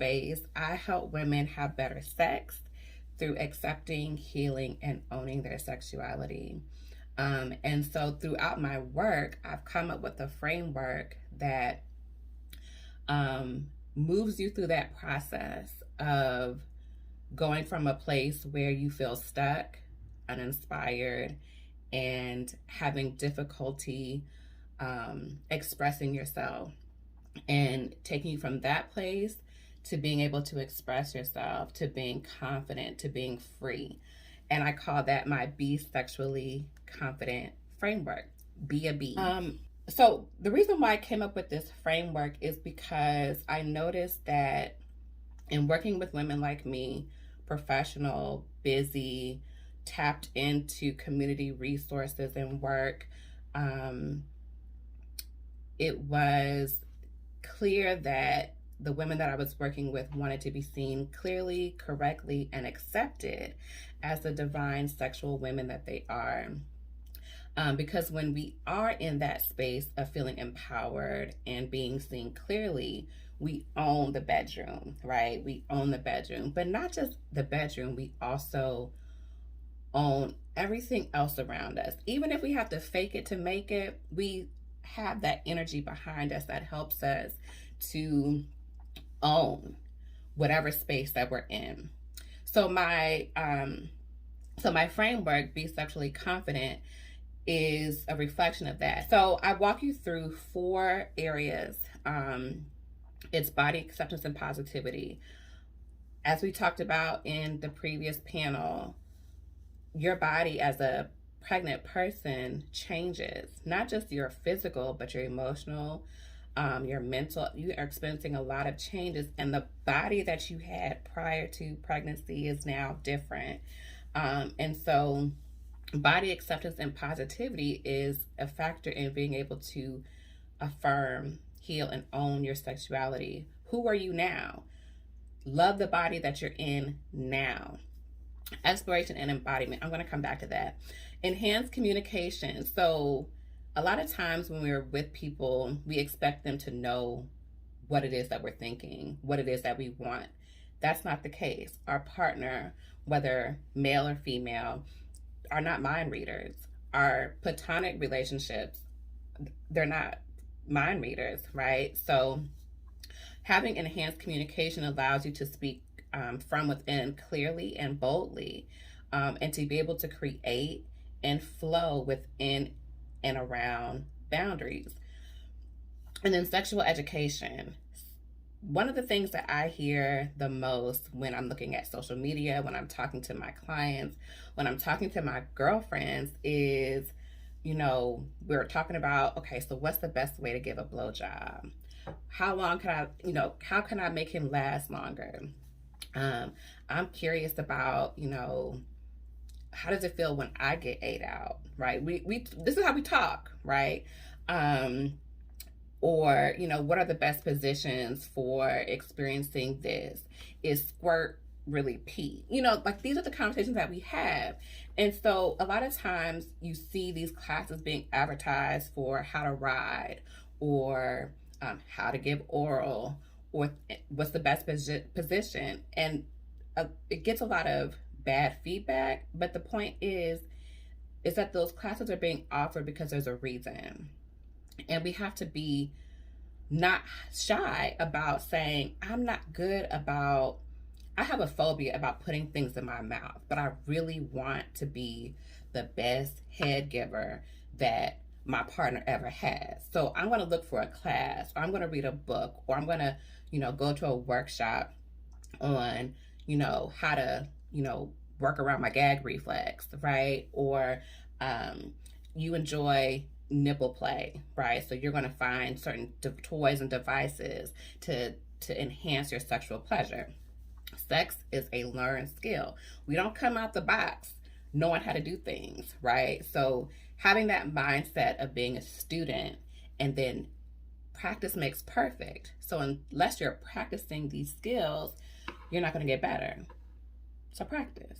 space, I help women have better sex through accepting, healing, and owning their sexuality. And so throughout my work, I've come up with a framework that moves you through that process of going from a place where you feel stuck, uninspired, and having difficulty expressing yourself, and taking you from that place to being able to express yourself, to being confident, to being free. And I call that my Be Sexually Confident framework. Be a bee. So the reason why I came up with this framework is because I noticed that in working with women like me, professional, busy, tapped into community resources and work, it was clear that the women that I was working with wanted to be seen clearly, correctly, and accepted as the divine sexual women that they are. Because when we are in that space of feeling empowered and being seen clearly, we own the bedroom, right? We own the bedroom, but not just the bedroom, we also own everything else around us. Even if we have to fake it to make it, we have that energy behind us that helps us to own whatever space that we're in. So my framework, Be Sexually Confident, is a reflection of that. So I walk you through 4 areas. It's body acceptance and positivity. As we talked about in the previous panel, your body as a pregnant person changes, not just your physical, but your emotional, your mental. You are experiencing a lot of changes, and the body that you had prior to pregnancy is now different. And so body acceptance and positivity is a factor in being able to affirm, heal, and own your sexuality. Who are you now? Love the body that you're in now. Exploration and embodiment. I'm going to come back to that. Enhanced communication. So a lot of times when we're with people, we expect them to know what it is that we're thinking, what it is that we want. That's not the case. Our partner, whether male or female, are not mind readers. Our platonic relationships, they're not mind readers, right? So having enhanced communication allows you to speak from within clearly and boldly, and to be able to create and flow within and around boundaries. And then sexual education. One of the things that I hear the most when I'm looking at social media, when I'm talking to my clients, when I'm talking to my girlfriends is, we're talking about, okay, so what's the best way to give a blowjob? How long can how can I make him last longer? I'm curious about, how does it feel when I get ate out, right? We this is how we talk, right? Or, what are the best positions for experiencing this? Is squirt really pee? These are the conversations that we have. And so a lot of times you see these classes being advertised for how to ride, or how to give oral, or what's the best position. And it gets a lot of bad feedback. But the point is that those classes are being offered because there's a reason. And we have to be not shy about saying, I have a phobia about putting things in my mouth, but I really want to be the best head giver that my partner ever has. So I'm going to look for a class, or I'm going to read a book, or I'm going to, go to a workshop on, how to, work around my gag reflex, right? Or you enjoy nipple play, right? So you're going to find certain toys and devices to enhance your sexual pleasure. Sex is a learned skill. We don't come out the box knowing how to do things, right? So having that mindset of being a student, and then practice makes perfect. So unless you're practicing these skills, you're not going to get better. So practice.